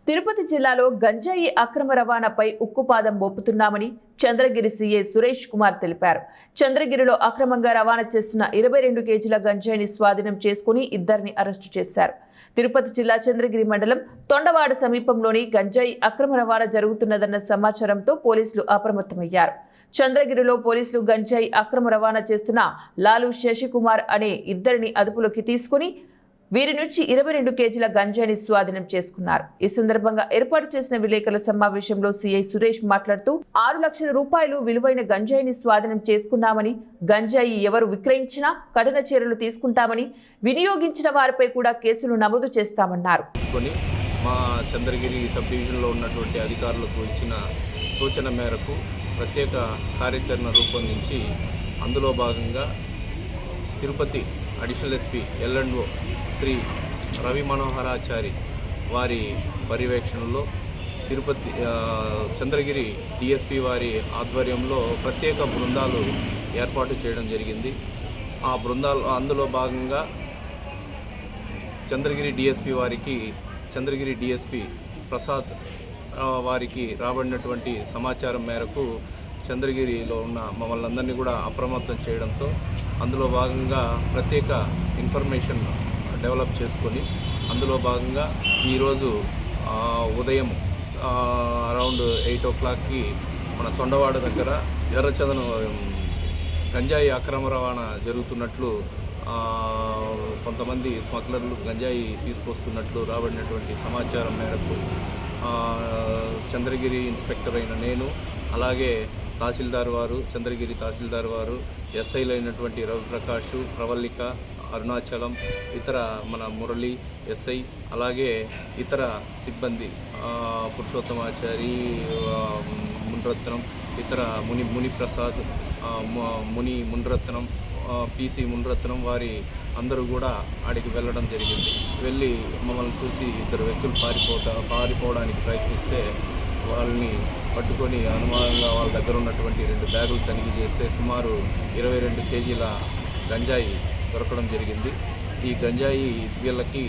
తిరుపతి జిల్లాలో గంజాయి అక్రమ రవాణాపై ఉక్కుపాదం మోపుతున్నామని చంద్రగిరి సీఐ సురేష్ కుమార్ తెలిపారు. చంద్రగిరిలో అక్రమంగా రవాణా చేస్తున్న 22 కేజీల గంజాయిని స్వాధీనం చేసుకుని ఇద్దరిని అరెస్టు చేశారు. తిరుపతి జిల్లా చంద్రగిరి మండలం తొండవాడ సమీపంలోని గంజాయి అక్రమ రవాణా జరుగుతున్నదన్న సమాచారంతో పోలీసులు అప్రమత్తమయ్యారు. చంద్రగిరిలో పోలీసులు గంజాయి అక్రమ రవాణా చేస్తున్న లాలు శశికుమార్ అనే ఇద్దరిని అదుపులోకి తీసుకుని వీరి నుంచి 22 కేజీల గంజాయిని స్వాధీనం చేసుకున్నారు. ఈ సందర్భంగా ఏర్పాటు చేసిన విలేకరుల సమావేశంలో సీఐ సురేష్ మాట్లాడుతూ 6 లక్షల రూపాయలు విలువైన గంజాయిని స్వాధీనం చేసుకున్నామని, గంజాయి ఎవరు విక్రయించినా కఠిన చర్యలు తీసుకుంటామని, వినియోగించిన వారిపై కూడా కేసులు నమోదు చేస్తామన్నారు. మా చంద్రగిరి సబ్ డివిజన్లో ఉన్నటువంటి అధికారులకు ఇచ్చిన సూచన మేరకు ప్రత్యేక కార్యాచరణ రూపొందించి అందులో భాగంగా తిరుపతి అడిషనల్ ఎస్పీ ఎల్ఎండ్ఓ శ్రీ రవి మనోహరాచారి వారి పర్యవేక్షణలో తిరుపతి చంద్రగిరి డిఎస్పీ వారి ఆధ్వర్యంలో ప్రత్యేక బృందాలు ఏర్పాటు చేయడం జరిగింది. ఆ బృందాలు అందులో భాగంగా చంద్రగిరి డిఎస్పీ ప్రసాద్ వారికి రాబడినటువంటి సమాచారం మేరకు చంద్రగిరిలో ఉన్న మమ్మల్ని అందరినీ కూడా అప్రమత్తం చేయడంతో అందులో భాగంగా ప్రత్యేక ఇన్ఫర్మేషన్ డెవలప్ చేసుకొని అందులో భాగంగా ఈరోజు ఉదయం అరౌండ్ 8 o'clockకి మన తొండవాడ దగ్గర ఎర్రచందనం గంజాయి అక్రమ రవాణా జరుగుతున్నట్లు కొంతమంది స్మగ్లర్లు గంజాయి తీసుకొస్తున్నట్లు రాబడినటువంటి సమాచారం మేరకు చంద్రగిరి ఇన్స్పెక్టర్ అయిన నేను, అలాగే చంద్రగిరి తహసీల్దార్ వారు, ఎస్ఐలు అయినటువంటి రవిప్రకాష్, ప్రవల్లిక, అరుణాచలం, ఇతర మన మురళి ఎస్ఐ, అలాగే ఇతర సిబ్బంది పురుషోత్తమాచారి, మున్రత్నం, ఇతర మునిప్రసాద్, మున్రత్నం, పీసీ మున్రత్నం వారి అందరూ కూడా ఆడికి వెళ్ళడం జరిగింది. వెళ్ళి మమ్మల్ని చూసి ఇద్దరు వ్యక్తులు పారిపోవడానికి ప్రయత్నిస్తే వాళ్ళని పట్టుకొని అనుమానంగా వాళ్ళ దగ్గర ఉన్నటువంటి 2 బ్యాగులు తనిఖీ చేస్తే సుమారు 22 కేజీల గంజాయి దొరకడం జరిగింది. ఈ గంజాయి వీళ్ళకి